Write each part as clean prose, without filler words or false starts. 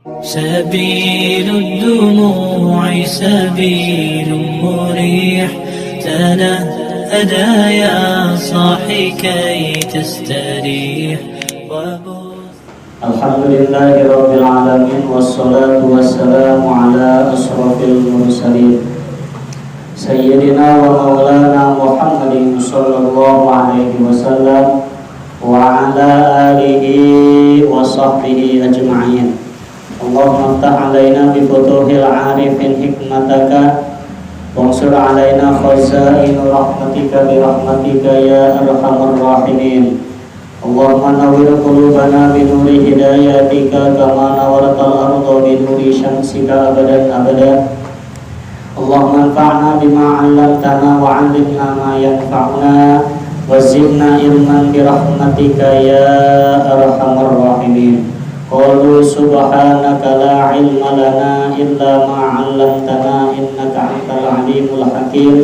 سبيل الدموع سبيل مريح تنهدى يا صاحي كي تستريح الحمد لله رب العالمين والصلاة والسلام على أشرف المرسلين سيدنا ومولانا محمد صلى الله عليه وسلم وعلى آله وصحبه أجمعين. اللهم افتح علينا بفتوح العارفين حكمتك وانصر علينا خزائن رحمتك برحمتك يا أرحم الراحمين. اللهم نور قلوبنا بنور هدايتك كما نورت الأرض بنور شمسك أبدا أبدا. اللهم انفعنا بما علمتنا وعلمنا ما ينفعنا وزدنا علما برحمتك يا أرحم الراحمين. قالوا سبحانك لا علم لنا إلا ما علمتنا إنك أنت العليم الحكيم.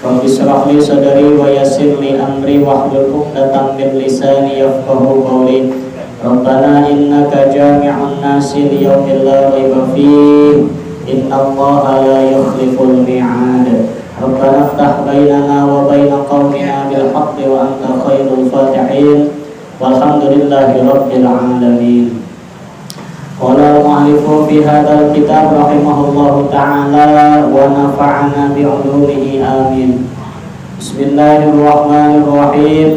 رب اشرح لي صدري ويسر لي أمري واحلل عقدة من لساني يفقهوا قولي. ربنا إنك جامع الناس ليوم لا ريب فيه إن الله لا يخلف الميعاد. ربنا افتح بيننا وبين قومنا بالحق وأنت خير الفاتحين والحمد لله رب العالمين. قال المؤلف في هذا الكتاب رحمه الله تعالى ونفعنا بعلومه آمين. بسم الله الرحمن الرحيم.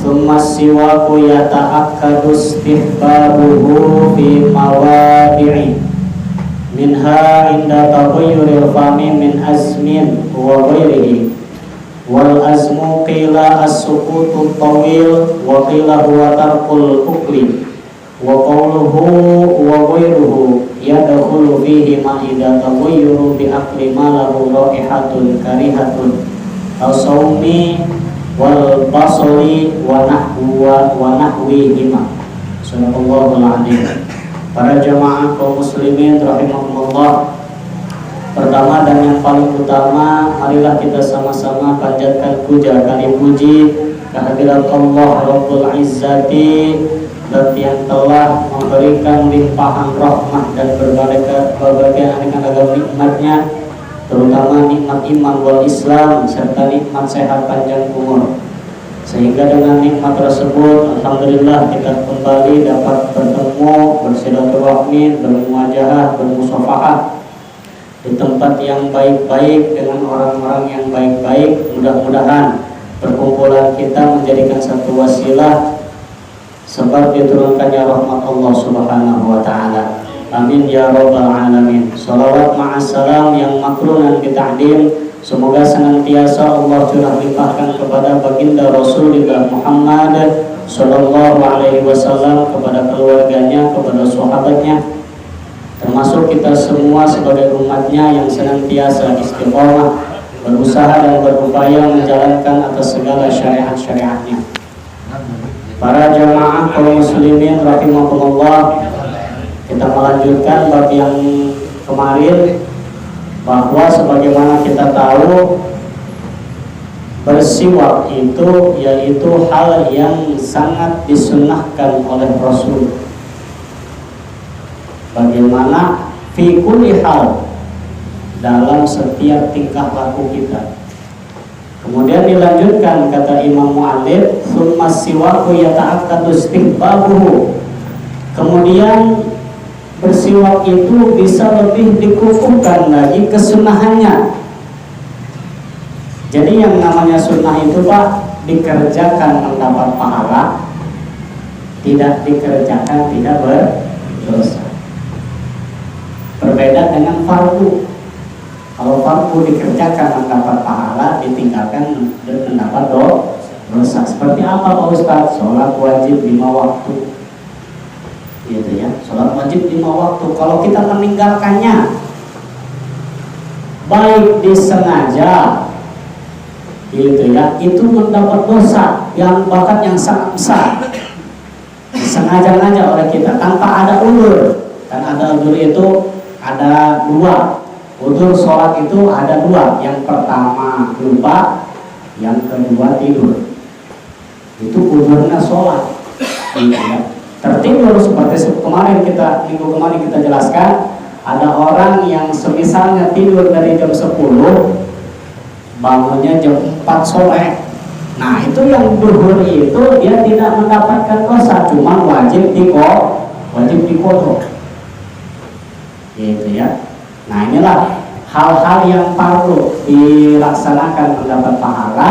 ثم السواك يتأكد استحبابه في مواضع منها عند تغير الفم من أزم وغيره. والأزم قيل السكوت الطويل وقيل هو ترك الأكل. وقوله وغيره يدخل فيه ما إذا تغير بأكل ما له رائحة كريهة أو صوم والبصر ونحوهما. Subhanallahul adzim. Para jamaah kaum muslimin rahimahumullah, pertama dan yang paling utama, marilah kita sama-sama panjatkan puja kali puji kehadirat Allah Rabbul Izzati yang telah memberikan limpahan rahmat dan berbagai aneka nikmatnya, terutama nikmat iman wal Islam serta nikmat sehat panjang umur. Sehingga dengan nikmat tersebut, alhamdulillah kita kembali dapat bertemu, bersilaturahmi, bermuajahah, bermusafahah di tempat yang baik-baik dengan orang-orang yang baik-baik. Mudah-mudahan perkumpulan kita menjadikan satu wasilah sebab diturunkannya rahmat Allah Subhanahu wa taala. Amin ya rabbal alamin. Shalawat ma'assalam yang makrunan bita'dim, semoga senantiasa Allah curah limpahkan kepada baginda Rasulullah Muhammad sallallahu alaihi wasallam, kepada keluarganya, kepada sahabatnya, termasuk kita semua sebagai umatnya yang senantiasa istiqomah berusaha dan berupaya menjalankan atas segala syariat-syariatnya. Para jamaah kaum muslimin rahimahumullah, kita melanjutkan bab yang kemarin, bahwa sebagaimana kita tahu bersiwak itu yaitu hal yang sangat disunnahkan oleh Rasul. Bagaimana fi kulli hal, dalam setiap tingkah laku kita. Kemudian dilanjutkan kata Imam Mu'allif, "Tsumma siwaku yata'akkadu istihbabuhu." Kemudian bersiwak itu bisa lebih dikukuhkan lagi kesunahannya. Jadi yang namanya sunnah itu Pak, dikerjakan mendapat pahala, tidak dikerjakan tidak berdosa. Berbeda dengan fardu. Kalau fardu dikerjakan mendapat pahala, ditinggalkan mendapat dosa. Seperti apa Pak Ustaz? Sholat wajib 5 waktu, gitu ya. Sholat wajib 5 waktu. Kalau kita meninggalkannya, baik disengaja, gitu ya, itu mendapat dosa yang bahkan yang sangat besar. Disengaja-sengaja oleh kita tanpa ada uzur. Dan ada uzur itu ada 2. Uzur sholat itu ada 2. Yang pertama lupa, yang kedua tidur. Itu uzurnya sholat, gitu ya. tertidur seperti minggu kemarin kita jelaskan, ada orang yang semisalnya tidur dari jam 10 bangunnya jam 4 sore. Nah itu yang duhur itu dia tidak mendapatkan dosa, cuma wajib dikodok gitu ya. Nah inilah hal-hal yang perlu dilaksanakan mendapat pahala,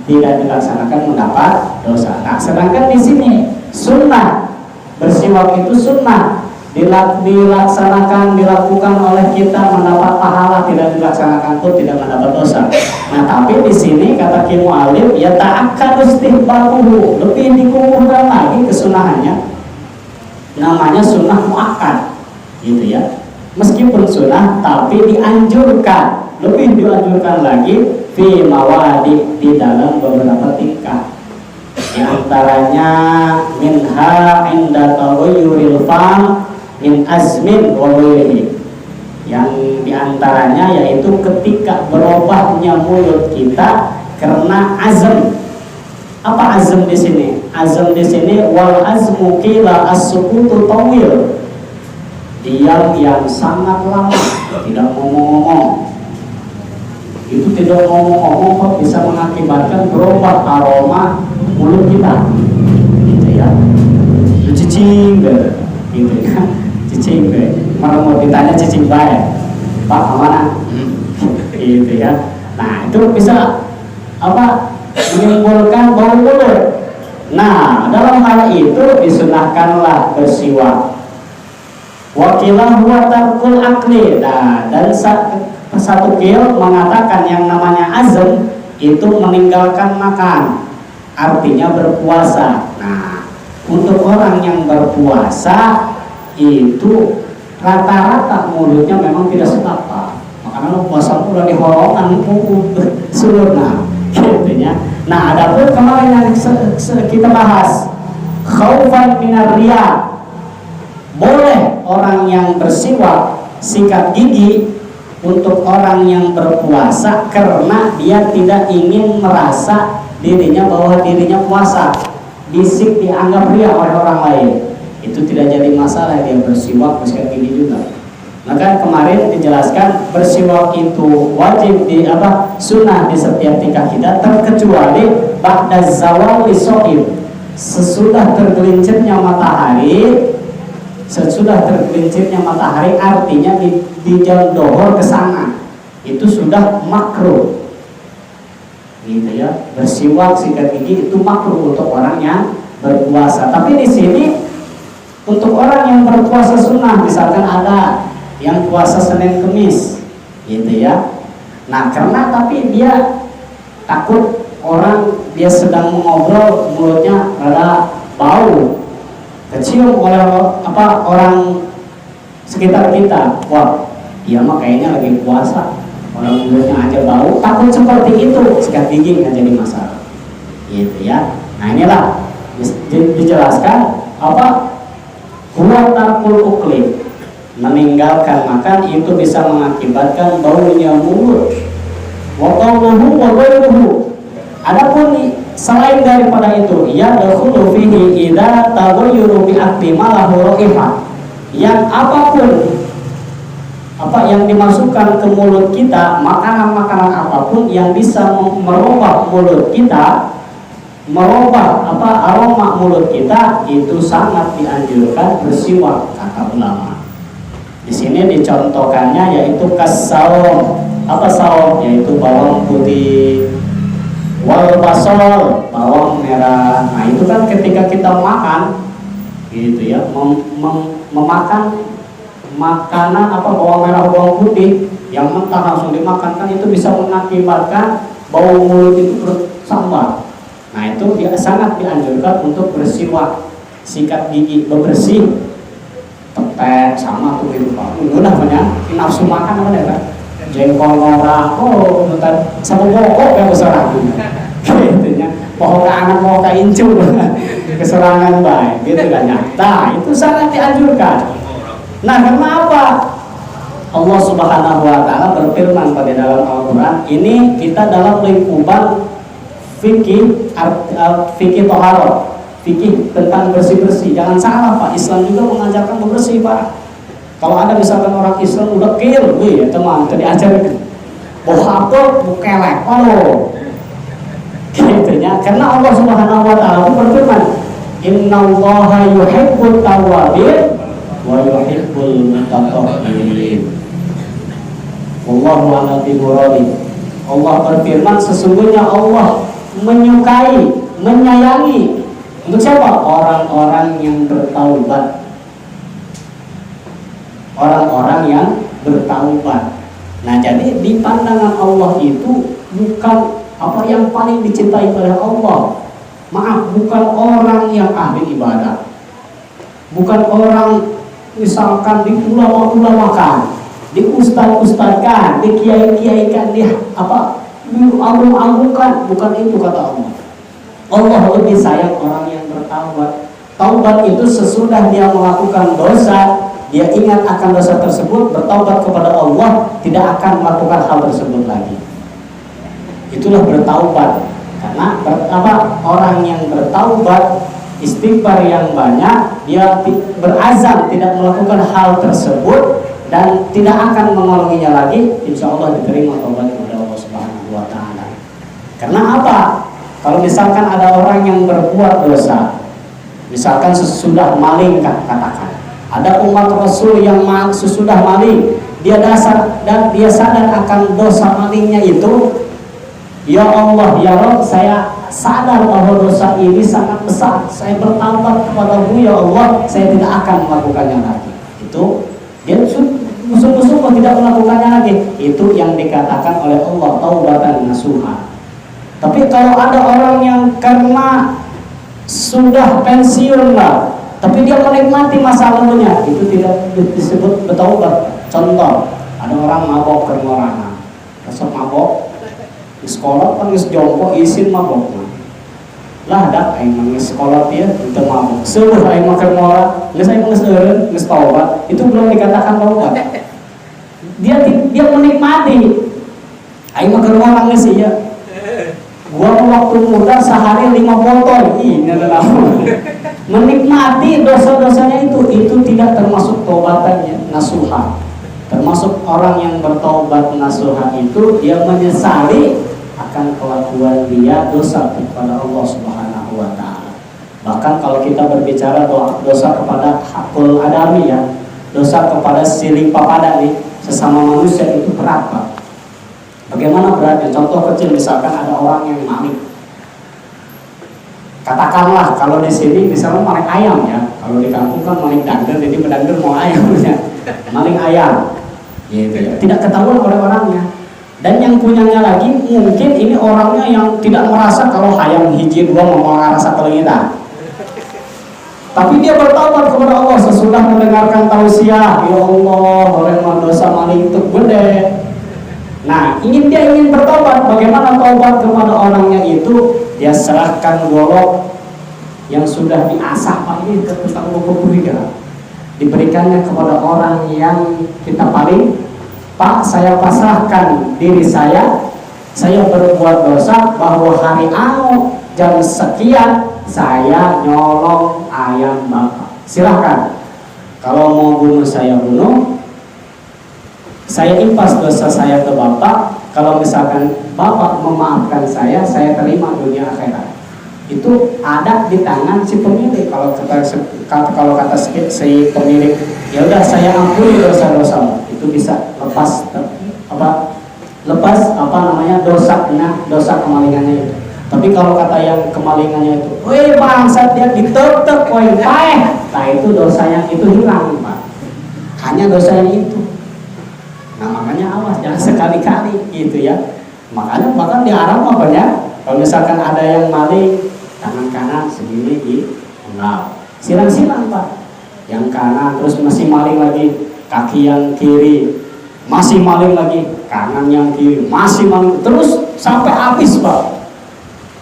tidak dilaksanakan mendapat dosa. Nah sedangkan di sini sunnah bersiwak itu sunnah, dilaksanakan, dilakukan oleh kita mendapat pahala, tidak dilaksanakan pun tidak mendapat dosa. Nah tapi di sini kata Ki Mu'alim, ya ta'akkad istihbabuhu, lebih dikukuhkan lagi kesunahannya, namanya sunnah mu'akkad gitu ya. Meskipun sunnah tapi dianjurkan, lebih dianjurkan lagi fi mawadi, di dalam beberapa tingkah. Di antaranya minha inda taghayyuril fam min azmin wa ghairihi. Yang diantaranya yaitu ketika berubahnya mulut kita karena azam. Apa azam di sini? Azam di sini wal azmu qila as-sukutu tawil. Diam yang sangat lama, tidak ngomong-ngomong. Itu tidak ngomong-ngomong kok bisa mengakibatkan berubah aroma mulut kita, gitu ya. Cicing gitu ya, cicing malah mau ditanya cicing baik, Pak kemana? Gitu ya. Nah itu bisa apa? Menimbulkan bau mulut. Nah dalam hal itu disunahkanlah bersiwak. Wakilah huwa tarkul akli. Nah, dan satu kil mengatakan yang namanya azam itu meninggalkan makan, artinya berpuasa. Nah, untuk orang yang berpuasa itu rata-rata mulutnya memang tidak seapa. Makanya puasa udah dihorongkan sempurna, gitu. Nah, adapun kemarin yang kita bahas khaufan minar riya, boleh orang yang bersiwak sikat gigi untuk orang yang berpuasa karena dia tidak ingin merasa dirinya bahwa dirinya puasa, bisik dianggap ria oleh orang lain. Itu tidak jadi masalah dia bersiwak sikat gigi juga. Maka kemarin dijelaskan bersiwak itu wajib sunnah di setiap tingkah kita, terkecuali ba'da zawal lisoib, sesudah tergelincirnya matahari. Sesudah tergelincirnya matahari artinya di jam dohor ke sana, itu sudah makruh gitu ya. Bersiwak sikat gigi itu makruh untuk orang yang berpuasa. Tapi di sini untuk orang yang berpuasa sunnah, misalkan ada yang puasa Senin Kemis gitu ya. Nah karena tapi dia takut orang dia sedang mengobrol mulutnya rada bau, kecium oleh orang sekitar kita, wah dia mah kayaknya lagi puasa, orang mulutnya aja bau, takut seperti itu, sikat gigi nggak jadi masalah gitu ya. Nah inilah dijelaskan huwa tarkul ukli, meninggalkan makan itu bisa mengakibatkan baunya mulut. Wa qawluhu wa ghairuhu, adapun selain daripada itu, ya dakhulu fihi idza taghayyuru bi akli ma lahu raihah, yang apapun yang dimasukkan ke mulut kita, makanan-makanan apapun yang bisa merubah mulut kita, merubah aroma mulut kita, itu sangat dianjurkan bersiwak, kata ulama. Di sini dicontohkannya yaitu kasaum. Apa saum? Yaitu bawang putih, wal basol, bawang merah. Nah itu kan ketika kita makan gitu ya, memakan makanan bawang merah, bawang putih yang mentah langsung dimakan, kan itu bisa mengakibatkan bau mulut itu bersambar. Nah itu sangat dianjurkan untuk bersiwak, sikat gigi, bebersih, tepek sama tuh gitu Pak. Udah banyak nafsu makan apa ya, jengkol ngora, bentar sama pokok yang besar gitu ya, pohon anak mau incu keserangan baik gitu kan ya. Nah itu sangat dianjurkan. Nah karena apa? Allah Subhanahu wa ta'ala berfirman pada dalam Al-Quran ini, kita dalam lingkupan fikih toharoh, fikih tentang bersih-bersih. Jangan salah Pak, Islam juga mengajarkan bersih Pak. Kalau ada misalkan orang Islam udah kill, ya teman, itu diajarkan. Boh apa, bukelek, gitunya. Karena Allah Subhanahu Wa Taala itu berfirman, Innallaha yuhibbut tawwabin wa yuhibbul mutatahhirin. Wallahu a'lam bishawab. Allah berfirman, sesungguhnya Allah menyukai, menyayangi untuk siapa? Orang-orang yang bertaubat. Orang-orang yang bertaubat. Nah, jadi di pandangan Allah itu bukan apa yang paling dicintai oleh Allah. Maaf, bukan orang yang ahli ibadah. Bukan orang misalkan di ulama-ulamakan, di ustaz-ustazkan, di kiai-kiaikan, di apa, diagung-agungkan. Bukan itu kata Allah. Allah lebih sayang orang yang bertaubat. Taubat itu sesudah dia melakukan dosa, dia ingat akan dosa tersebut, bertaubat kepada Allah, tidak akan melakukan hal tersebut lagi. Itulah bertaubat. Karena orang yang bertaubat, istighfar yang banyak, dia berazam tidak melakukan hal tersebut dan tidak akan mengulanginya lagi, insya Allah diterima taubat kepada Allah Subhanahu Wa Taala. Karena apa? Kalau misalkan ada orang yang berbuat dosa, misalkan sesudah maling, katakan ada umat Rasul yang sesudah maling, dia sadar akan dosa malingnya itu. Ya Allah, ya Rabb, saya sadar bahwa dosa ini sangat besar. Saya bertaubat kepadamu ya Allah, saya tidak akan melakukannya lagi. Itu dia sungguh-sungguh tidak melakukannya lagi. Itu yang dikatakan oleh Allah taubatan nasuha. Tapi kalau ada orang yang karena sudah pensiun lah, tapi dia menikmati masa lalunya, itu tidak disebut bertaubat. Contoh, ada orang mabok ke orang, resep mabok di sekolah kan geus jompo isin mabok lah dak aing mah geus sekolah dia teu mabok seueuh aing mah keur moal geus aing geus eureun geus taubat, itu belum dikatakan taubat. Dia menikmati aing mah keur moal geus ieu gua waktu muda sehari 5 botol ini adalah menikmati dosa-dosanya itu tidak termasuk taubatannya nasuha. Termasuk orang yang bertaubat nasuha itu dia menyesali akan kelakuan dia dosa kepada Allah Subhanahu Wa Taala. Bahkan kalau kita berbicara dosa kepada hakul adami ya, dosa kepada siling papada nih, sesama manusia itu berat Pak. Bagaimana beratnya? Contoh kecil, misalkan ada orang yang maling. Katakanlah kalau di sini misalnya maling ayam ya, kalau di kampung kan maling dangder, jadi pedangder mau ayam ya, maling ayam. Gitu ya. Tidak ketahuan oleh orangnya. Dan yang punyanya lagi mungkin ini orangnya yang tidak merasa kalau hayang hiji dua mau ngerasa kelingitan. Tapi dia bertaubat kepada Allah sesudah mendengarkan tausiah, ya Allah, orang dosa maling itu gede. Nah, dia ingin bertaubat. Bagaimana taubat kepada orangnya itu? Dia serahkan golok yang sudah diasah Pak, ini tentang buku-buku diberikannya kepada orang yang kita paling. Pak, saya pasrahkan diri saya berbuat dosa bahwa hari anu jam sekian saya nyolong ayam Bapak. Silahkan, kalau mau bunuh saya bunuh, saya impas dosa saya ke Bapak. Kalau misalkan Bapak memaafkan saya terima dunia akhirat. Itu ada di tangan si pemilik. Kalau kata si pemilik, ya udah saya ampuni dosa-dosamu, itu bisa lepas dosa kemalingannya itu. Tapi kalau kata yang kemalingannya itu, woi bangsat dia ditetek, woi paeh, nah itu dosanya itu hilang Pak. Hanya dosa yang itu. Nah makanya awas, jangan sekali-kali gitu ya. Makanya bahkan di Arab apa ya, kalau misalkan ada yang maling, tangan kanan segini di enggak, silang-silang Pak. Yang kanan, terus masih maling lagi, kaki yang kiri, masih maling lagi, kanan yang kiri, masih maling, terus sampai habis Pak.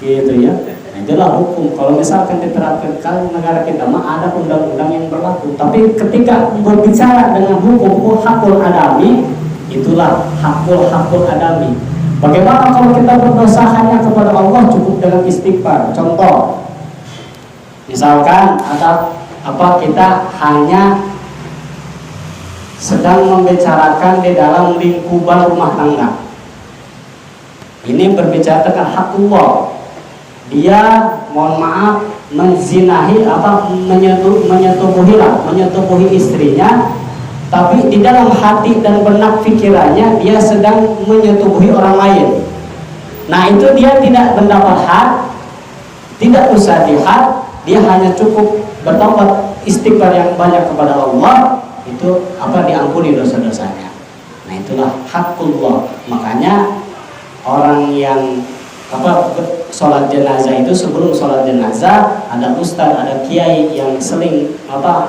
Gitu ya. Nah, itulah hukum. Kalau misalkan diterapkan negara kita mah ada undang-undang yang berlaku. Tapi ketika berbicara dengan hukum hakul adami, itulah hakul adami. Bagaimana kalau kita berdosa hanya kepada Allah cukup dengan istighfar? Contoh, Misalkan ada kita hanya sedang membicarakan di dalam lingkupan rumah tangga. Ini berbicara tentang hak Allah. Dia mohon maaf menzinahi menyetubuhi istrinya, tapi di dalam hati dan benak pikirannya dia sedang menyetubuhi orang lain. Nah, itu dia tidak mendapat hak, tidak usah dihad, dia hanya cukup bertobat istighfar yang banyak kepada Allah, itu diampuni dosa-dosanya. Nah, itulah hakullah. Makanya orang yang sholat jenazah itu, sebelum sholat jenazah ada ustadz, ada kiai yang sering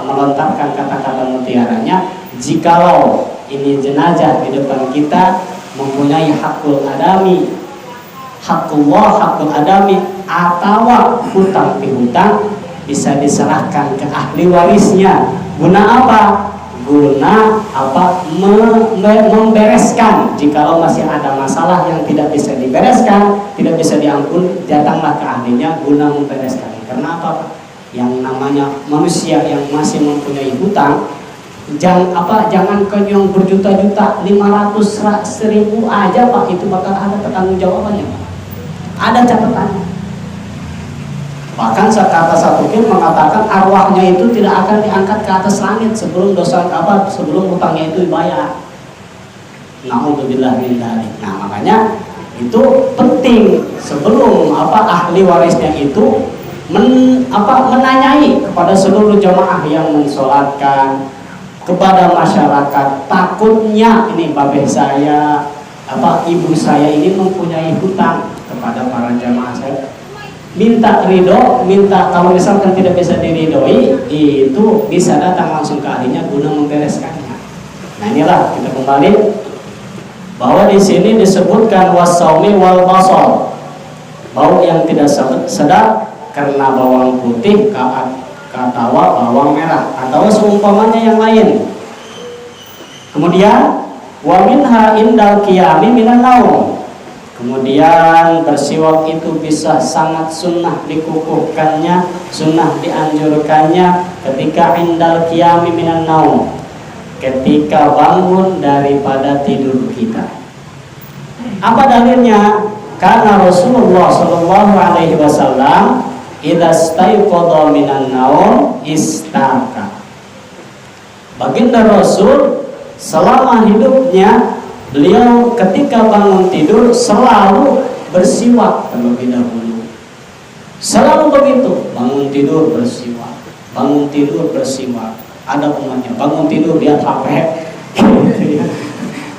melontarkan kata-kata mutiaranya, jikalau ini jenazah di depan kita mempunyai hakul adami, hakullah, hakul adami, atau hutang pihutang, bisa diserahkan ke ahli warisnya. Guna apa? Guna membereskan. Jikalau masih ada masalah yang tidak bisa dibereskan, tidak bisa diampuni, datanglah ke ahlinya guna membereskan. Karena apa? Yang namanya manusia yang masih mempunyai hutang, jangan kenyang berjuta-juta, 500, 1000 aja Pak, itu bakal ada pertanggung jawabannya Pak. Ada catatannya. Bahkan kata satu kim mengatakan arwahnya itu tidak akan diangkat ke atas langit sebelum sebelum hutangnya itu dibayar. Na'udzubillah min dzalik. Nah, makanya itu penting sebelum ahli warisnya itu menanyai kepada seluruh jamaah yang mensolatkan, kepada masyarakat, takutnya ini babeh saya, ibu saya ini mempunyai hutang kepada para jamaah saya. Minta ridho, kalau misalkan tidak bisa diridhoi, itu bisa datang langsung ke ahlinya guna membereskannya. Nah, inilah kita kembali bahwa di sini disebutkan wasaumi wal basal, bau yang tidak sedap karena bawang putih atau bawang merah atau seumpamanya yang lain. Kemudian wa minha indal qiyami minan naum. Kemudian bersiwak itu bisa sangat sunnah dikukuhkannya, sunnah dianjurkannya ketika indal qiyami minan naum, ketika bangun daripada tidur kita. Apa dalilnya? Karena Rasulullah Shallallahu Alaihi Wasallam idza staiqadha minan naum istaka. Baginda Rasul selama hidupnya, beliau ketika bangun tidur selalu bersiwak terlebih dahulu. Selalu begitu, bangun tidur bersiwak, bangun tidur bersiwak. Ada umatnya bangun tidur lihat HP, gitu ya.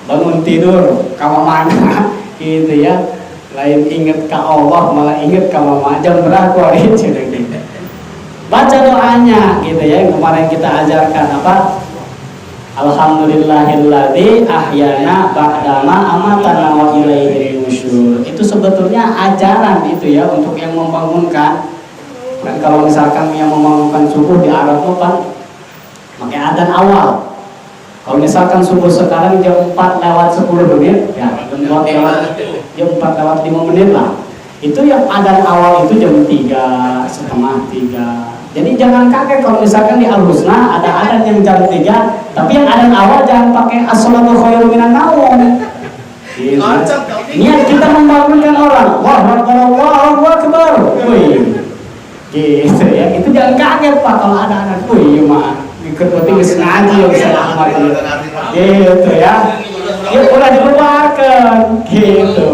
Bangun tidur mana, gitu ya. Lain ingat ke Allah malah ingat ke mama, jam berapa gitu. Baca doanya, gitu ya. Yang kemarin kita ajarkan Alhamdulillahilladzi ahyana ba'dama amatana wa ilaihi nusyur. Itu sebetulnya ajaran itu ya untuk yang membangunkan. Dan kalau misalkan yang membangunkan subuh di Arab itu kan pakai adzan awal. Kalau misalkan subuh sekarang jam 4:10 ya jam 4:05 lah. Itu yang adzan awal itu jam 3, setengah 3. Jadi jangan kaget kalau misalkan di Al-Husna ada adzan yang jam 3, tapi yang adzan awal jangan pakai as-salatu khairum minan naum. Niat kita membangunkan orang. Allahu akbar. Wih. Gitu ya. Itu jangan kaget Pak kalau ada adzan. Wih, mah ikut penting ngaji yang bisa Ahmad. Gitu ya. Ya udah dibubarkan. Gitu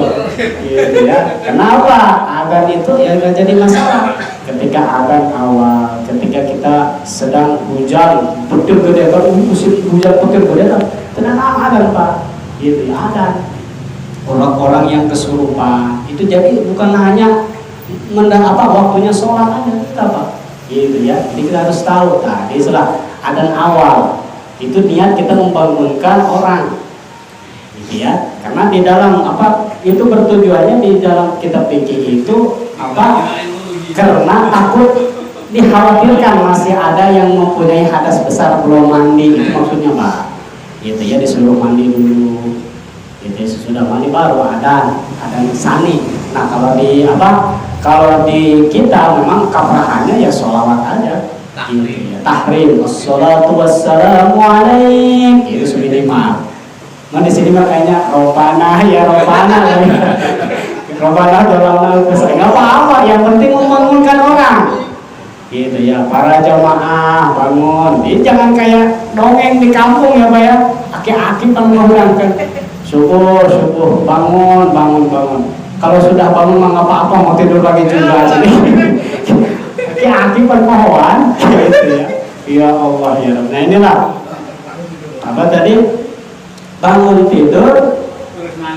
ya. Kenapa? Adzan itu ya enggak jadi masalah. Ketika adzan awal, ketika kita sedang hujan petir gede, kalau musim hujan petir gede, tenang adzan Pak, gitu ya adzan. Orang-orang yang kesurupan itu jadi bukan hanya waktunya sholat aja kita Pak, gitu ya. Jadi kita harus tahu tadi setelah adzan awal itu niat kita membangunkan orang, gitu ya. Karena di dalam itu bertujuannya di dalam kitab fikih itu karena takut dikhawatirkan masih ada yang mempunyai hadas besar belum mandi, itu maksudnya Pak. Gitu ya, disuruh mandi dulu. Gitu ya, sesudah mandi baru ada sani. Nah, kalau di Kalau di kita memang kafrahannya ya sholawat aja. Tahrim. Wassalatu wassalamu alaik. Itu sudah minimal. Nah di sini makanya Robbana ya Robbana. Robbana dalam besar. Nggak apa-apa. Yang penting membangunkan orang. Gitu ya. Para jamaah bangun. Jadi jangan kayak dongeng di kampung ya Pak ya. Aki-aki pengurangan. Subuh bangun. Kalau sudah bangun mah nggak apa-apa, mau tidur lagi juga. Jadi aki-aki permohonan gitu ya. Ya Allah ya Rabb. Nah inilah apa tadi, bangun tidur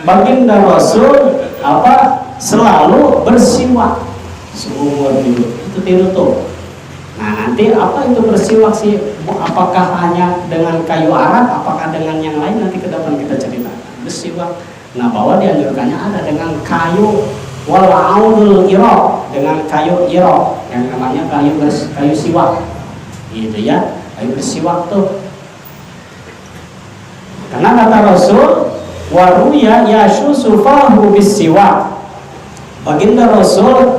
baginda Rasul apa selalu bersiwak seumur hidup. Itu tidur tuh. Nah nanti apa itu bersiwak sih? Apakah hanya dengan kayu arak? Apakah dengan yang lain? Nanti ke depan kita cerita. Bersiwak. Nah bahwa dianjurkannya ada dengan kayu walaudul iraq, dengan kayu iraq yang namanya kayu siwak. Gitu ya, kayu bersiwak tuh. Karena kata Rasul, waruya yashusu fahu bisiwak. Baginda Rasul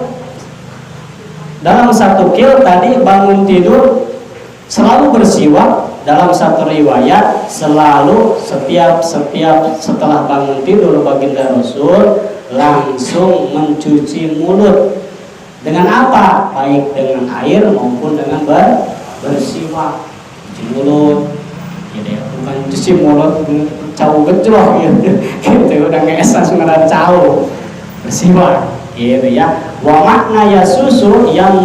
dalam satu kil tadi bangun tidur selalu bersiwak. Dalam satu riwayat selalu setiap setelah bangun tidur baginda Rasul langsung mencuci mulut. Dengan apa? Baik dengan air maupun dengan bersiwak. Cuci mulut. Gitu ya, bukan cuci mulut cau gejrot gitu. Udah ngeesas ngeran cau. Bersiwak. Gitu ya. Wa makna yasusu yang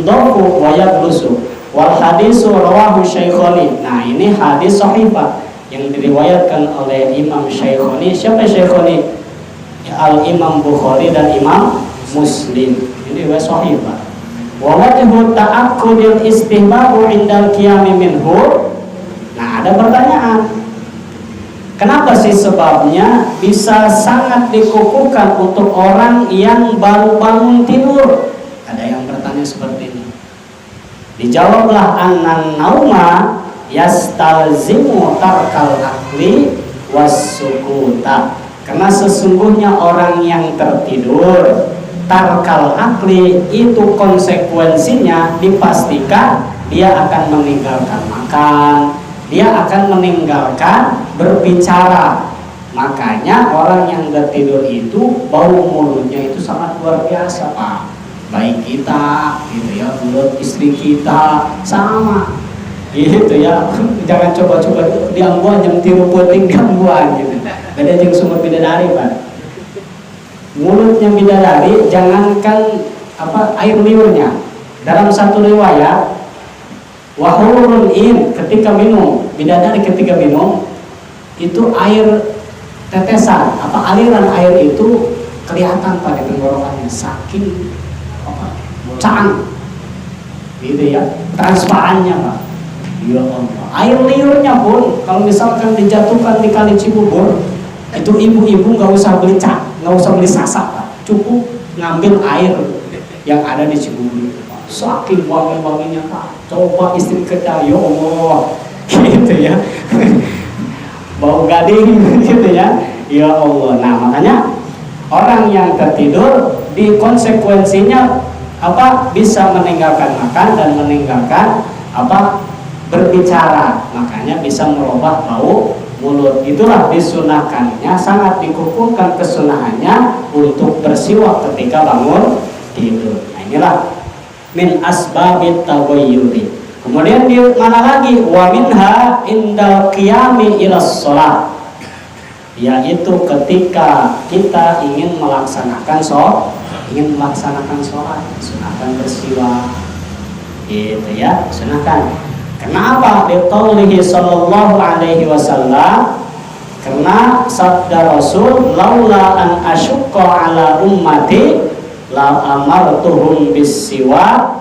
doku wa yablusu. Wal hadisu rawahu Syaikhoni. Nah ini hadis sahih Pak, yang diriwayatkan oleh Imam Syaikhoni. Siapa Syaikhoni? Al Imam Bukhari dan Imam Muslim. Ini riwayat sahih Pak. Wa wajhu ta'akkudil istihbabu indal qiyami minhu. Nah ada pertanyaan, kenapa sih sebabnya bisa sangat dikukuhkan untuk orang yang baru bangun tidur? Ada yang bertanya seperti ini. Dijawablah annan nauma yastalzimu tarkal akli wasukuta. Karena sesungguhnya orang yang tertidur tarkal akli itu konsekuensinya dipastikan dia akan meninggalkan makan, dia akan meninggalkan berbicara. Makanya orang yang tertidur itu bau mulutnya itu sangat luar biasa Pak. Baik kita gitu ya, mulut istri kita sama gitu ya. Jangan coba-coba diambuan yang tiru puting diambuan gitu. Beda jeung sumber bidadari Pak. Mulutnya bidadari jangankan apa air liurnya. Dalam satu riwayat wahurun in ketika minum, bidadari ketika minum itu air tetesan apa aliran air itu kelihatan pada tenggorokannya saking cang gitu ya, transparannya Pak. Ya Allah, air liurnya pun kalau misalkan dijatuhkan di kali Cibubur itu ibu-ibu nggak usah beli nggak usah beli sasak Pak, cukup ngambil air yang ada di Cibubur Pak. Saking wangi-wanginya Pak. Coba istri kita, ya Allah gitu ya. Bau gading gitu ya. Ya Allah. Nah makanya orang yang tertidur di konsekuensinya apa bisa meninggalkan makan dan meninggalkan apa berbicara, makanya bisa merubah bau mulut. Itulah disunahkannya, sangat dikukuhkan kesunahannya untuk bersiwak ketika bangun tidur. Nah inilah min asbabit taghayyuri. Kemudian di mana lagi? Wa minha indal qiyami ilas shalah, yaitu ketika kita ingin melaksanakan sholat, sunahkan bersiwak gitu ya, sunahkan. Kenapa? Biqaulihi sallallahu alaihi wasallam, karena sabda Rasul, laula an asyqa ala ummati la amartuhum bisiwak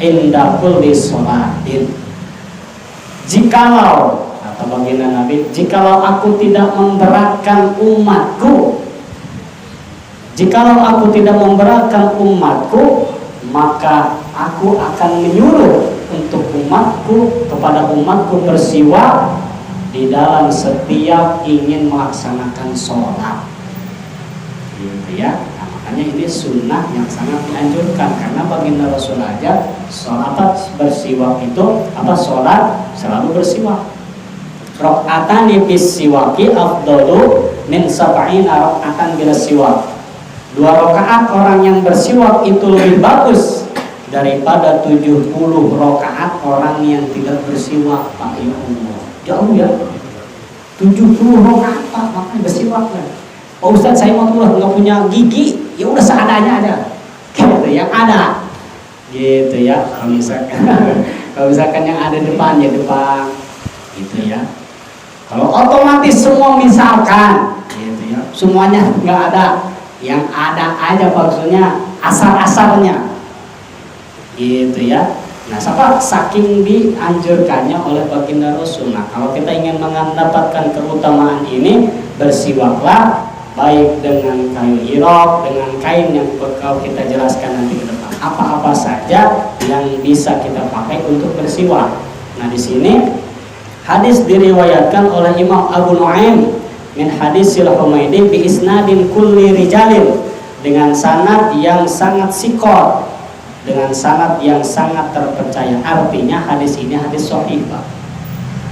inda kulli sholatin. Jikalau, kata baginda Nabi, jikalau aku tidak memberatkan umatku, maka aku akan menyuruh untuk umatku, kepada umatku bersiwak di dalam setiap ingin melaksanakan sholat gitu ya. Nah, Makanya ini sunnah yang sangat dianjurkan, karena baginda Rasul aja sholat bersiwak itu sholat selalu bersiwak. Rakaatani bis siwaki afdalu min sab'ina rakaatan bila siwak. 2 rakaat orang yang bersiwak itu lebih bagus daripada 70 rakaat orang yang tidak bersiwak. Pak, ya Allah, jauh ya. 70 rakaat Pak, makanya bersiwak kan. Oh Ustaz, saya mau keluar nggak punya gigi, ya udah seadanya aja, gitu yang ada, gitu ya. Kalau misalkan yang ada depan ya depan, gitu ya. Kalau otomatis semua misalkan, gitu ya, semuanya nggak ada, yang ada aja maksudnya asar-asarnya, gitu ya. Nah, saking dianjurkannya oleh baginda Rasul. Nah, kalau kita ingin mendapatkan keutamaan ini, bersiwaklah baik dengan kayu irok, dengan kain yang bakal kita jelaskan nanti ke depan. Apa-apa saja yang bisa kita pakai untuk bersiwak. Nah, di sini hadis diriwayatkan oleh Imam Abu Nuaim min hadisil Humaydi bi isnadin kulli rijalin, dengan sanad yang sangat sikot, dengan sanad yang sangat terpercaya. Artinya hadis ini hadis sahih, Pak.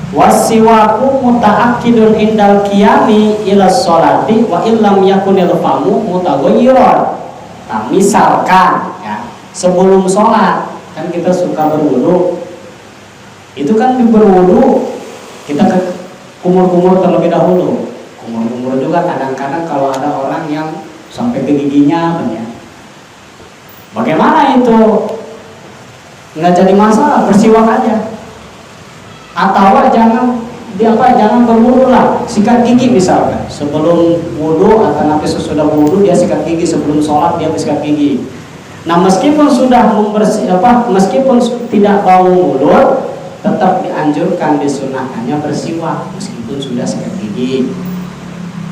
Wasiwaku mutaakkidun indal qiyami ila sholati wa illam yakunil famu mutaghayyiran. Nah, misalkan ya, sebelum sholat kan kita suka berwudu. Itu kan di berwudu kita ke kumur-kumur terlebih dahulu. Kumur-kumur juga kadang-kadang kalau ada orang yang sampai ke giginya kan ya. Bagaimana itu? Nggak jadi masalah, bersiwak aja. Atau jangan berwudu lah, sikat gigi misalkan sebelum wudu, atau nanti sesudah wudu dia sikat gigi, sebelum sholat dia sikat gigi. Nah, meskipun sudah meskipun tidak bau mulut, tetap dianjurkan, disunahkannya bersiwak meskipun sudah sikat gigi,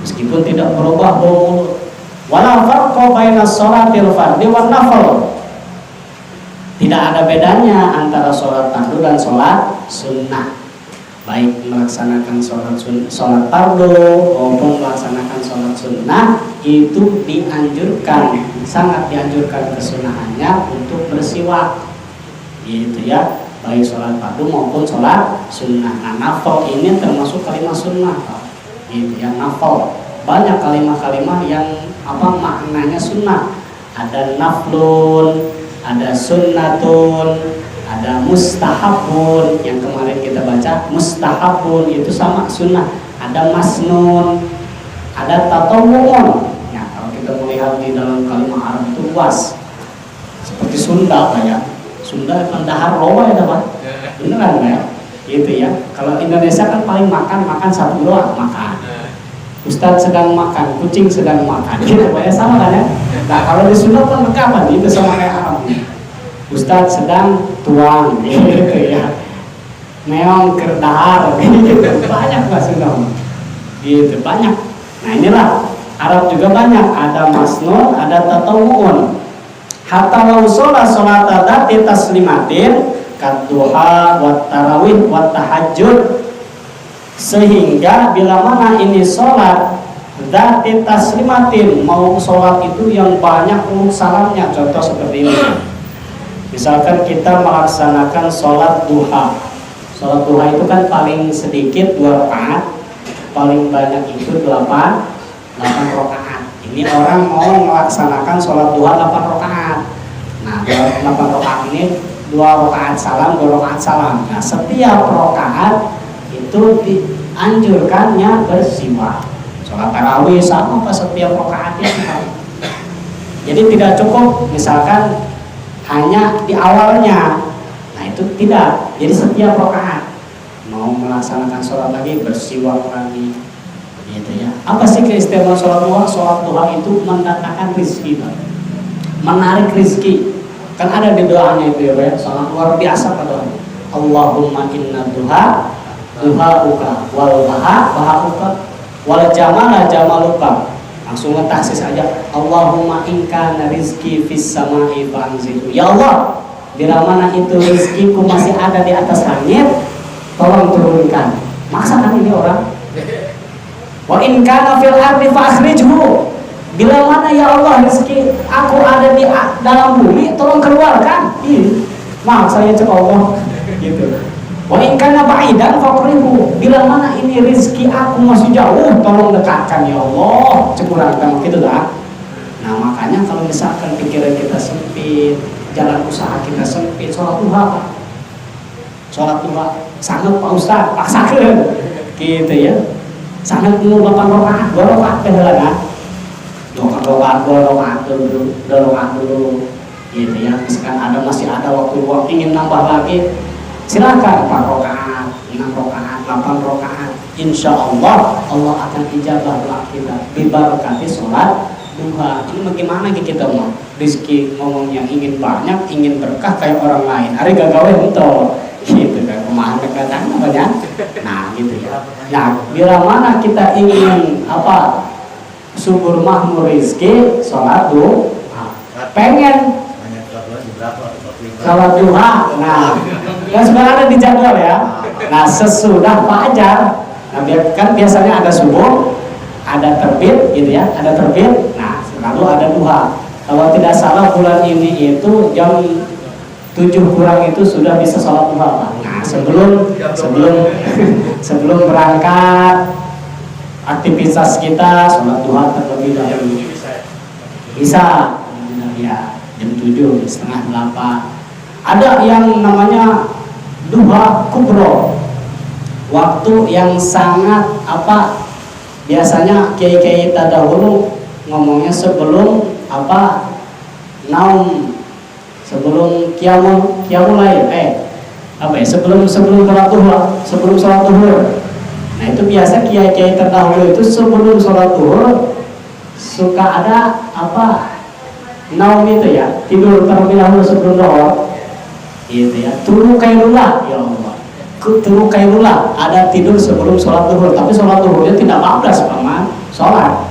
meskipun tidak berubah bau mulut. Wala farqa baina sholatil fardhi wan nafl. Tidak ada bedanya antara sholat fardu dan sholat sunnah, baik melaksanakan sholat fardu maupun melaksanakan sholat sunnah. Itu dianjurkan, sangat dianjurkan kesunahannya untuk bersiwak, gitu ya, baik sholat fardu maupun sholat sunnah. Nah, nafal ini termasuk kalimat sunnah, gitu ya. Nafal banyak kalimat-kalimat yang maknanya sunnah. Ada naflun, ada sunnatun, ada mustahabun. Yang kemarin kita baca mustahabun itu sama sunnah. Ada masnun, ada tatawwu'un. Ya, kalau kita melihat di dalam kalimat Arab itu luas, seperti Sunda Pak ya. Sunda kan dahar loa ya Pak, beneran Pak ya, gitu ya. Kalau Indonesia kan paling makan satu doang makan. Ustadz sedang makan, kucing sedang makan, gitu Pak ya, sama kan ya. Nah, kalau di Sunda kan rekaman itu sama kayak Arab. Ustadz sedang tuang, gitu ya. Meong kerdahar, gitu. Banyak Pak Sunda, gitu banyak. Nah, inilah Arab juga banyak, ada masnun, ada tatawwu'un. Hatta law sholat dzati taslimatin kadduha wat tarawih wat tahajjud. Sehingga bila mana ini sholat dzati taslimatin, mau sholat itu yang banyak salamnya. Contoh seperti ini, misalkan kita melaksanakan sholat duha. Sholat duha itu kan paling sedikit 2 rakaat, paling banyak itu 8 rakaat. Ini orang mau melaksanakan sholat duha 8 rakaat. Nah, 8 rakaat ini 2 rakaat salam, 2 rakaat salam. Nah, setiap rakaat itu dianjurkannya bersiwak. Sholat tarawih sama pas setiap rakaatnya. Jadi tidak cukup misalkan hanya di awalnya. Nah, itu tidak. Jadi setiap rakaat mau melaksanakan sholat lagi bersiwak lagi, gitu ya. Apa sih keistimewaan sholat duha? Sholat duha itu mendatangkan rezeki, menarik rezeki. Kan ada di doanya itu ya, sangat luar biasa pada Allahumma inna duha duhauka wal bahauka wal jamala jamaluka. Langsung ngetaksis aja, Allahumma inka rizki fis samai fa'anzilu. Ya Allah, bila mana itu rizkiku masih ada di atas langit, tolong turunkan. Masa kan ini orang? Wa in kana fil ardi fa'akhrijhu. Bila mana ya Allah rezeki aku ada di dalam bumi, tolong keluarkan. Maaf saya cek Allah gitu. Wa in kana ba'idan faqribu. Bila mana ini rezeki aku masih jauh, tolong dekatkan ya Allah. Cekurangkan gitu dah. Nah, makanya kalau misalkan pikiran kita sempit, jalan usaha kita sempit, sholat duha Pak. Sholat duha sangat Pak Ustaz, paksakeun. Gitu ya. Sangat mau 8 rakaat, 2 rakaat teh heula kan. 2 rakaat dulu. Gitu ya. Misalkan masih ada waktu luang ingin nambah lagi, silakan 4 rakaat, 6 rakaat, 8 rakaat. Insya Allah Allah akan ijabah doa kita bibarakati sholat duha. Ini bagaimana kita mau rezeki ngomongnya ingin banyak, ingin berkah kayak orang lain. Hari gagawe untuk gitu kan, kemahan dekatan banyak. Nah gitu ya. Nah bila mana kita ingin subur makmur rezeki, sholat duha. Pengen sholat duha. Nah yang sebenarnya ada di jadwal ya. Nah sesudah fajar, nah kan biasanya ada subuh, ada terbit gitu ya, ada terbit. Nah lalu ada duha. Kalau tidak salah bulan ini itu jam 7 kurang itu sudah bisa sholat duha Pak. Nah sebelum berangkat aktivitas kita sholat duha terlebih dahulu. Bisa ya jam 7, setengah 8. Ada yang namanya duha kubro, waktu yang sangat biasanya kiai-kiai terdahulu ngomongnya sebelum sebelum sebelum sholat duhur. Nah itu biasa kiai-kiai terdahulu itu sebelum sholat duhur suka ada naum itu ya, tidur terlebih dahulu sebelum doa. Gitu ya, turu kailullah ya Allah. Turu kailullah, ada tidur sebelum sholat duhur, tapi sholat duhurnya tidak bablas paman sholat.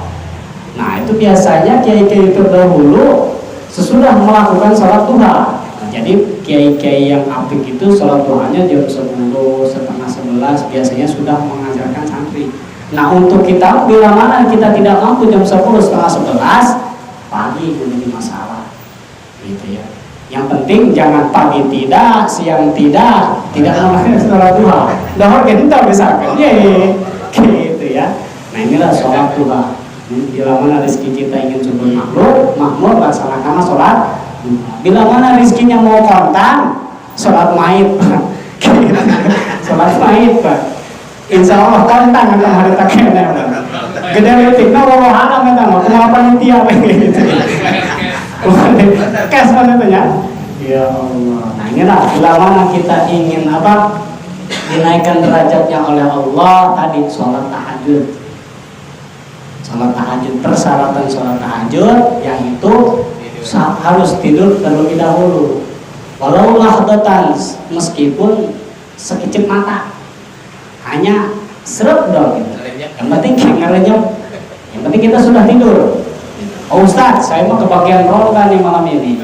Nah itu biasanya kiai-kiai terdahulu sesudah melakukan sholat duha. Nah, jadi kiai-kiai yang apik itu sholat duhanya jam 10, setengah 11 biasanya sudah mengajarkan santri. Nah untuk kita bila mana kita tidak mampu jam 10, setengah 11 pagi menjadi masalah gitu ya. Yang penting jangan pagi tidak, siang tidak melakukan sholat duha. Dahar kita misalkan, gitu ya. Nah inilah sholat duha. Bila mana rezeki kita ingin subur makmur, laksanakan sholat duha. Bila mana rezekinya mau kontan, sholat maid, sholat maid Pak. Insya Allah kontan akan hari takena. Gede letiknya wawahan amat sama, kuma panitia gitu. Kas mana tuh ya? Ya Allah. Nah inilah bila mana kita ingin dinaikkan derajatnya oleh Allah tadi sholat tahajud. Sholat tahajud, persyaratan sholat tahajud yang itu harus tidur terlebih dahulu. Walau lahdatan, meskipun sekicip mata, hanya serep dong gitu. Yang penting ngerenyep, yang penting kita sudah tidur. Oh Ustaz, saya mau kebagian rokan nih malam ini,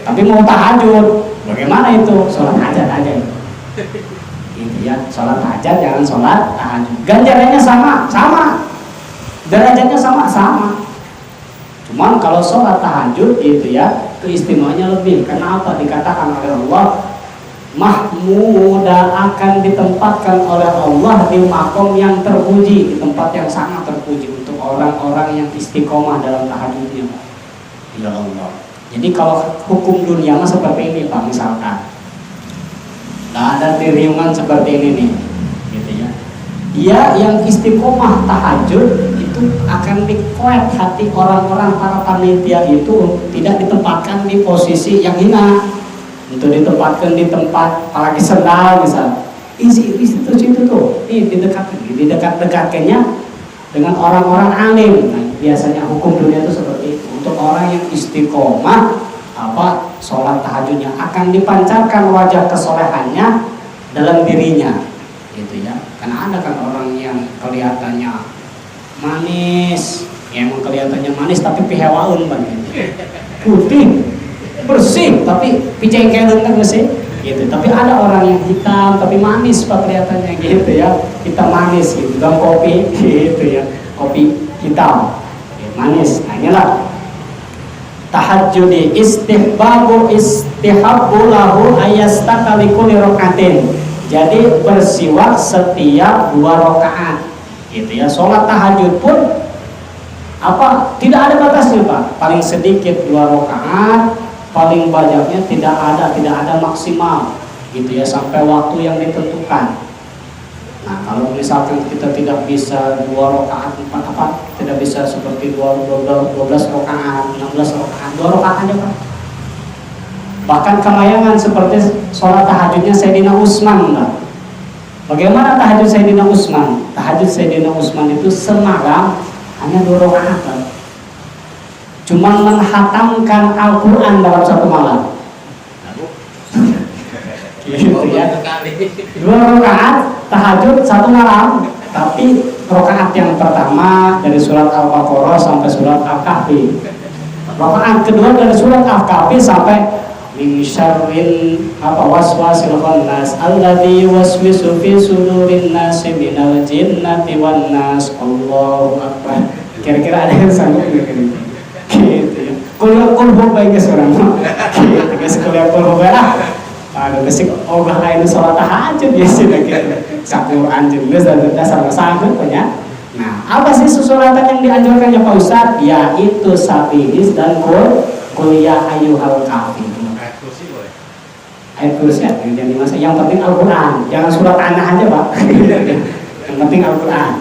tapi mau tahajud. Bagaimana itu? Sholat hajat aja gitu ya, sholat hajat jangan sholat tahajud. Ganjarannya sama, derajatnya sama. Cuman kalau sholat tahajud gitu ya, keistimewanya lebih. Kenapa? Dikatakan oleh Allah, mahmuda akan ditempatkan oleh Allah di makom yang terpuji, di tempat yang sangat terpuji untuk orang-orang yang istiqomah dalam tahajudnya. Ya Allah. Jadi kalau hukum dunia mah seperti ini Pak, misalkan nggak ada tiriungan seperti ini nih, gitu ya. Dia yang istiqomah tahajud itu akan dikuat hati orang-orang para panitia itu tidak ditempatkan di posisi yang hina. Untuk ditempatkan di tempat apalagi sendal misal isi situ tuh di dekat-dekatnya dengan orang-orang alim. Nah, biasanya hukum dunia itu seperti itu. Untuk orang yang istiqomah sholat tahajudnya akan dipancarkan wajah kesolehannya dalam dirinya gitu ya. Karena ada kan orang yang kelihatannya manis, emang kelihatannya manis tapi pihewaun banget putih bersih tapi picengkeun bersih gitu. Tapi ada orang yang hitam tapi manis Pak kelihatannya gitu ya, hitam manis gitu, dan kopi gitu ya, kopi hitam gitu. manis. Nah inilah tahajjudi istihabbu lahu ayastaka likulli rakaatin. Jadi bersiwak setiap 2 rakaat. Gitu ya. Salat tahajud pun tidak ada batasnya, Pak. Paling sedikit 2 rakaat, paling banyaknya tidak ada maksimal. Gitu ya, sampai waktu yang ditentukan. Nah, kalau misalkan kita tidak bisa 2 rakaat, tidak bisa seperti 12 rakaat, 16 rakaat, 2 rakaat aja, Pak. Bahkan kemayangan seperti sholat tahajudnya Sayyidina Utsman, Pak. Bagaimana tahajud Sayyidina Utsman? Tahajud Sayyidina Utsman itu semalam hanya 2 rakaat, Pak. Cuma menghatamkan Al-Quran dalam 1 malam. Gitu ya. 2 rakaat tahajud 1 malam, tapi rakaat yang pertama dari surat Al-Baqarah sampai surat Al-Kahfi. Rakaat kedua dari surat Al-Kahfi sampai min syarril waswasil khannas alladzi yuwaswisu fi sudurin nasi minal jinnati wan nas. Allahu akbar. Kira-kira ada yang sanggup gitu ya. Kulhu baik seorang. Gitu guys, kulhu lah. Aduh, besik ogah lain sholat tahajud ya sih gitu. Sakuran jelas dan dasar sanggup punya. Nah, apa sih susulatan yang dianjurkannya Pak Ustadz? Yaitu sabihis dan kuliah ayyuhal kafirun. Ayat kursi yang dimasa. Yang penting Al-Quran, jangan surat anak aja, Pak. Yang penting Al-Quran.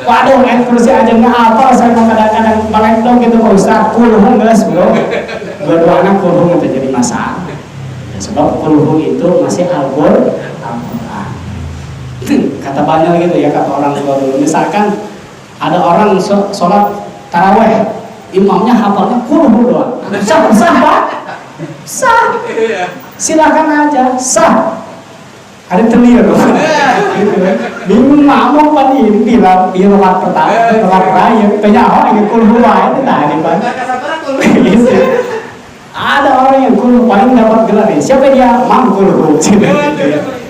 Waduh, ayat kursi aja nggak apa, saya mau kadang-kadang balik dong gitu Pak Ustadz. Kulhum gelas bro. Dua anak kulhum itu jadi masalah. Sebab kulhu itu masih Al-Quran. Kata banyak gitu ya, kata orang tua dulu. Misalkan ada orang sholat taraweh, imamnya hafalnya kulhu doang. Sah Pak? Sah. Silakan aja, sah. Ada telir. Gitu. Bingung makmum Pak ini di rokat pertama, rokat terakhir. Penyawa yang kulhu aja tadi Pak. Gitu. Ada orang yang kulhu paling dapat gelar nih. Siapa dia? Mam kulhu.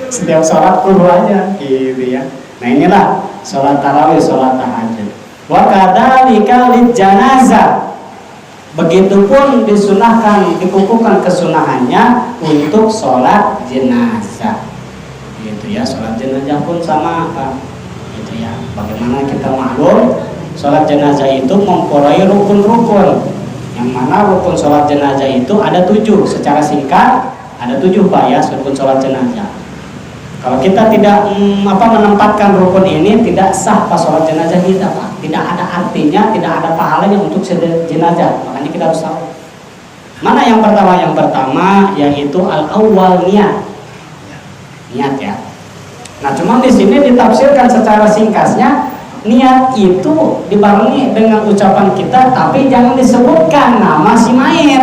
Setiap sholat kulhu aja, gitu ya. Nah inilah sholat tarawih, sholat tahajud. Wa kadzalika lil janazah. Begitupun disunahkan, dikukuhkan kesunahannya untuk sholat jenazah. Gitu ya, sholat jenazah pun sama, Pak. Gitu ya. Bagaimana kita maklum, sholat jenazah itu mempunyai rukun-rukun. Yang mana rukun sholat jenazah itu ada 7. Secara singkat ada 7 Pak ya, rukun sholat jenazah. Kalau kita tidak menempatkan rukun ini, tidak sah pas sholat jenazah kita, Pak. Tidak ada artinya, tidak ada pahalanya untuk jenazah. Makanya kita harus tahu. Mana yang pertama? Yang pertama yaitu al-awwal niat. Niat ya. Nah, cuma di sini ditafsirkan secara singkatnya. Niat itu dibarengi dengan ucapan kita, tapi jangan disebutkan nama si mayit.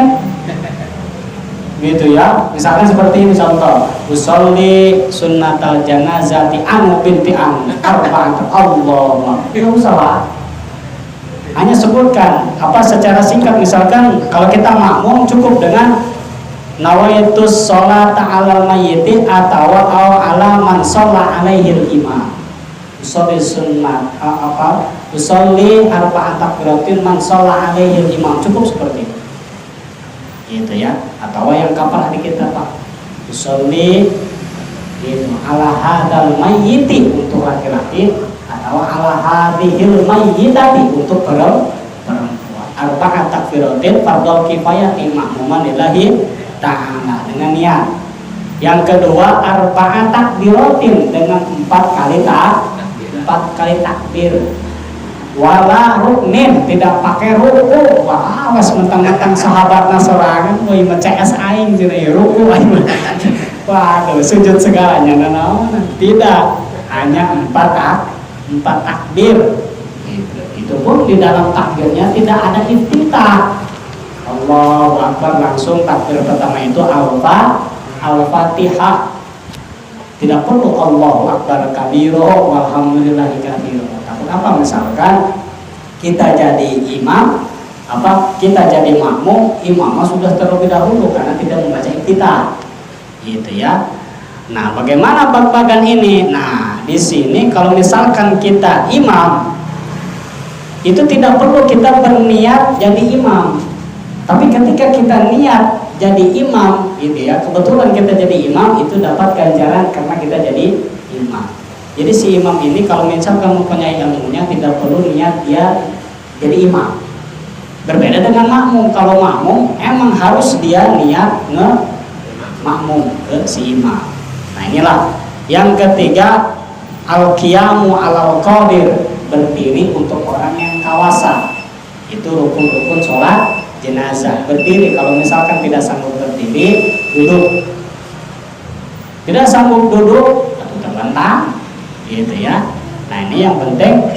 Gitu ya. Misalkan seperti ini contoh, usolli sunnatal janazati anu binti anu arba'at Allah. Tidak usah Pak. Hanya sebutkan secara singkat. Misalkan kalau kita makmum cukup dengan nawaitus sholata 'alal mayyiti atau ala man shalla 'alaihil imam. Usolli sunnat usolli arba'at takbiratin man shalla 'alaihil imam. Cukup seperti itu. Gitu ya. Atau yang kapan adik kita Pak? Usolli ala hadal mayyiti untuk laki-laki atau ala hadhil mayyitati untuk perempuan. Arba'at takbiratin fardhu kifayati ma'muman lillahi ta'ala dengan niat. Yang kedua arba'at takbiratin dengan 4 kali takbir. Wala ruknin, tidak pakai ruku. Wah, was mentang-mentang sahabatna sorangan euy CS aing cenah ruku aing. Waduh, sujud segalanya naon. Tidak, hanya 4 takbir. Itu pun di dalam takbirnya tidak ada iftitah. Allahu Akbar langsung takbir pertama itu Al-Fatihah. Tidak perlu Allahu Akbar kabiro walhamdulillahi katsiro. Tapi misalkan kita jadi imam, kita jadi makmum, imamnya sudah terlebih dahulu karena tidak membaca iftitah. Gitu ya. Nah, bagaimana bab-bagan ini? Nah, di sini kalau misalkan kita imam, itu tidak perlu kita berniat jadi imam. Tapi ketika kita niat jadi imam, gitu ya, kebetulan kita jadi imam, itu dapat ganjaran karena kita jadi imam. Jadi si imam ini kalau misalkan mempunyai ilmunya, tidak perlu niat dia jadi imam. Berbeda dengan makmum. Kalau makmum emang harus dia niat makmum ke si imam. Nah inilah yang ketiga, al-qiyamu alal qadir, berdiri untuk orang yang kawasa. Itu rukun-rukun sholat jenazah. Berdiri, kalau misalkan tidak sanggup berdiri, duduk. Tidak sanggup duduk, atau terbentang, gitu ya. Nah ini yang penting,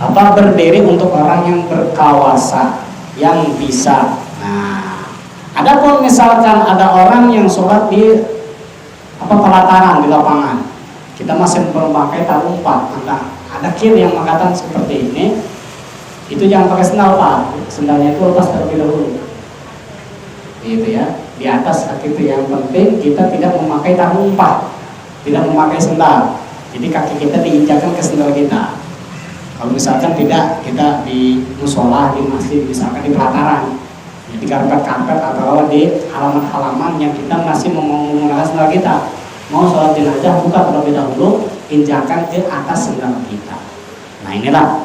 berdiri untuk orang yang berkawasa, yang bisa. Nah, adapun misalkan ada orang yang sholat di pelataran di lapangan, kita masih memakai tarumpa, maka ada kir yang mengatakan seperti ini, itu jangan pakai sendal Pak, sendalnya itu lepas terlebih dahulu, gitu ya. Di atas kaki itu yang penting kita tidak memakai tarumpa, tidak memakai sendal, jadi kaki kita diinjakkan ke sendal kita. Kalau misalkan tidak, kita di musola, di masjid, misalkan di pelataran, di karpet-karpet atau di halaman-halaman yang kita masih menggunakan sendal kita, mau sholat jenazah buka terlebih dahulu, injakan ke atas sendal kita. Nah inilah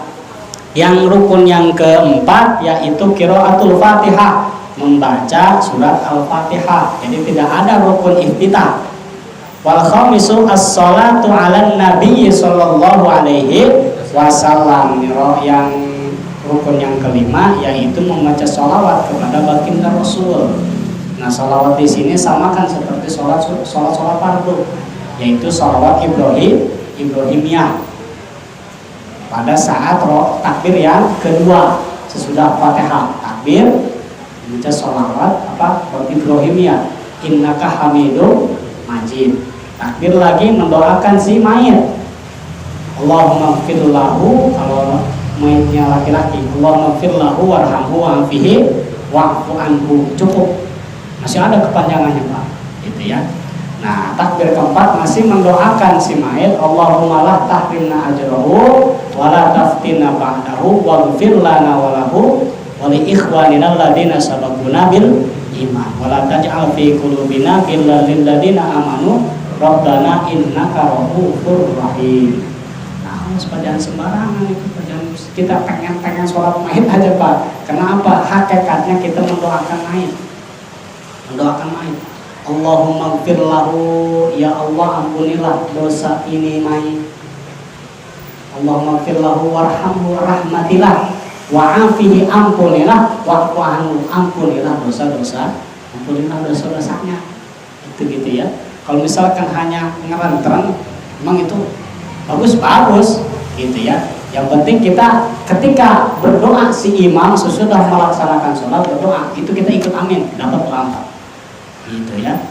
yang rukun yang keempat, yaitu qiraatul Fatihah, membaca surat Al-Fatihah. Jadi tidak ada rukun iftitah. Wal khamisu as-salatu 'alan nabiy sallallahu alaihi wasallam. Yang rukun yang kelima yaitu membaca sholawat kepada baginda Rasul. Nah, sholawat di sini samakan seperti sholat fardu, yaitu sholawat Ibrahimiyah pada saat takbir yang kedua sesudah Fatihah. Takbir membaca sholawat Ibrahimiyah, innaka hamidum majid. Takbir lagi mendoakan si mayit, Allahumma ighfir lahu, kalau mayitnya laki-laki, Allahumma ighfir lahu warhamhu wa'afihi wa'fu anhu. Cukup, masih ada kepanjangannya Pak, gitu ya. Nah, takbir keempat masih mendoakan si mayit, Allahumma la tahrimna ajrahu wa la taftina ba'dahu waghfir lana wa lahu wa li ikhwanina alladziina sabaquna bil iman wa la taj'al fi qulubina ghillan lil ladziina amanu rabbana innaka ra'ufur rahim. Jangan sembarangan itu, jangan kita pengen sholat mayit aja Pak. Kenapa? Hakikatnya kita mendoakan mayit, Allahumma ighfir lahu, ya Allah ampunilah dosa ini mayit. Allahumma ighfir lahu warhamhu, rahmatilah, wa'afihi, ampunilah, wa'fu anhu, ampunilah ampunilah dosa-dosanya. Itu gitu ya. Kalau misalkan hanya ngerentren, memang itu bagus gitu ya. Yang penting kita ketika berdoa, si imam sesudah melaksanakan sholat berdoa, itu kita ikut amin, dapat pahala gitu ya.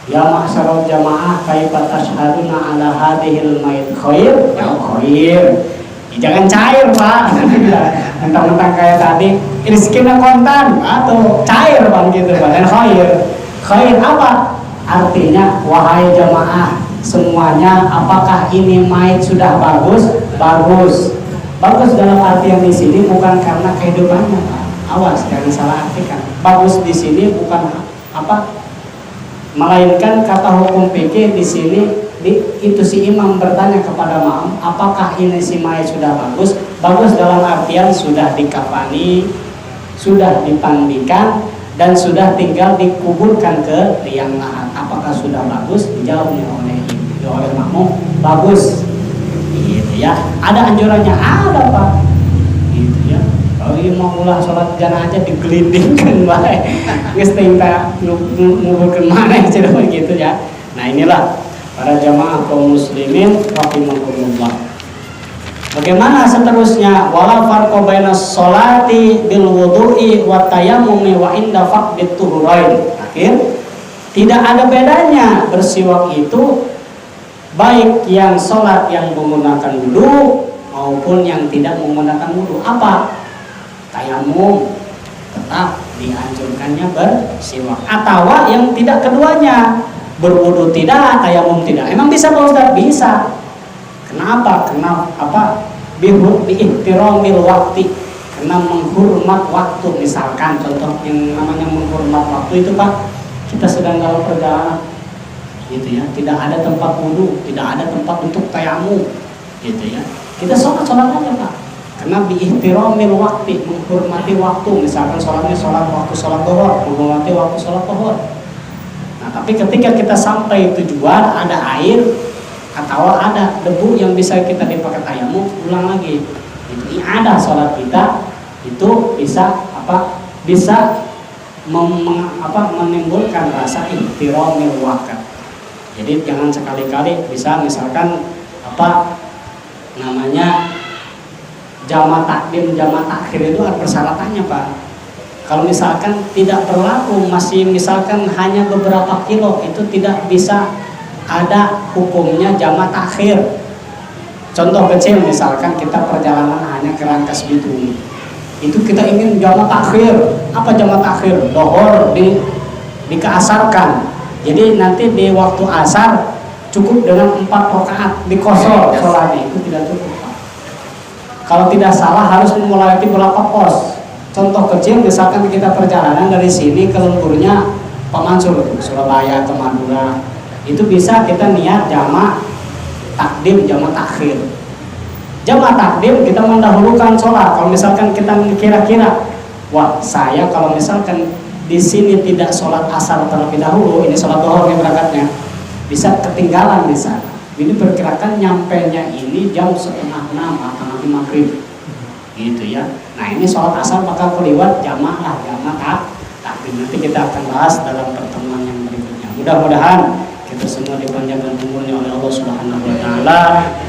Ya ma'syaral jamaah, kaifa tashhaduna ala hadhil mayit khair? Ya khair. Jangan cair Pak. Mentang-mentang kayak tadi rizkinya kontan atau cair Pak gitu Pak. Dan khair apa? Artinya wahai jamaah semuanya, apakah ini mayit sudah bagus? Bagus dalam artian di sini bukan karena kehidupannya Pak. Awas jangan salah artikan. Bagus di sini bukan melainkan kata hukum fikih di sini itu si imam bertanya kepada makmum, apakah ini si mayit sudah bagus? Bagus dalam artian sudah dikafani, sudah dipandikan, dan sudah tinggal dikuburkan ke liang lahat. Apakah sudah bagus? Dijawabnya oleh makmum, bagus. Gitu ya. Ada anjurannya, ada Pak. Gitu ya. Kalau mau ulah sholat jenazah digelindingkan baik. Geus teh nguburkeun mana gitu ya. Nah, inilah para jamaah kaum muslimin rahimakumullah. Bagaimana seterusnya? Wala farqa baina sholati bil wudu'i wa tayammumi wa inda faqdit tuhurain. Akhir, tidak ada bedanya bersiwak itu baik yang sholat yang menggunakan wudu maupun yang tidak menggunakan wudu. Apa? Tayamum, tetap dianjurkannya bersiwak. Atau yang tidak keduanya, berwudu tidak, tayamum tidak. Emang bisa Pak Ustaz? Bisa. Kenapa? biihtiramil waktu, karena menghormat waktu. Misalkan contoh yang namanya menghormat waktu itu Pak, kita sedang dalam perjalanan gitu ya, tidak ada tempat wudu, tidak ada tempat untuk tayamum gitu ya, kita sholat aja Pak, karena biihtiramil waktu, menghormati waktu. Misalkan sholatnya waktu sholat zuhur, menghormati waktu sholat zuhur. Nah tapi ketika kita sampai tujuan ada air atau ada debu yang bisa kita dipakai tayamum, ulang lagi. Ini ada sholat kita itu bisa menimbulkan rasa ihtiramil waqt. Jadi jangan sekali-kali bisa misalkan jama' takdim, jama' takhir itu ada persyaratannya Pak. Kalau misalkan tidak berlaku, masih misalkan hanya beberapa kilo, itu tidak bisa ada hukumnya jama' takhir. Contoh kecil, misalkan kita perjalanan hanya ke Rangkas Bitung, itu kita ingin jama' takhir. Apa jama' takhir? Dohor dikeasarkan. Jadi nanti di waktu asar cukup dengan 4 rakaat dikosor sholatnya, itu tidak cukup Pak. Kalau tidak salah harus memulai berapa pos. Contoh kecil, misalkan kita perjalanan dari sini ke lemburnya Pak Mansur, Surabaya ke Madura, itu bisa kita niat jama' takdim, jama' takhir. Jama' takdim kita mendahulukan sholat. Kalau misalkan kita kira-kira, wah saya kalau misalkan di sini tidak sholat asar terlebih dahulu, ini sholat zuhur nih berangkatnya, bisa ketinggalan di sana. Ini perkirakan nyampenya ini jam 5:30 atau nanti maghrib, gitu ya. Nah ini sholat asar bakal keliwat jama' takdim. Nanti kita akan bahas dalam pertemuan yang berikutnya. Mudah-mudahan kita semua dipanjangkan umurnya oleh Allah Subhanahu wa taala,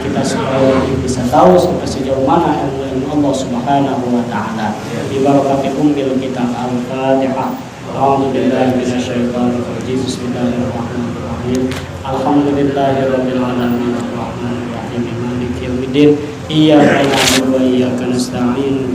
kita supaya bisa tahu sampai sejauh mana ilmu Allah Subhanahu wa taala. Bi barakati ummil kitab Al-Fatihah. A'udzu billahi minasyaitonir rajim. Bismillahirrahmanirrahim. Alhamdulillahirabbil alamin arrahmanir rahim maliki yaumiddin. Iyyaka na'budu wa iyyaka nasta'in.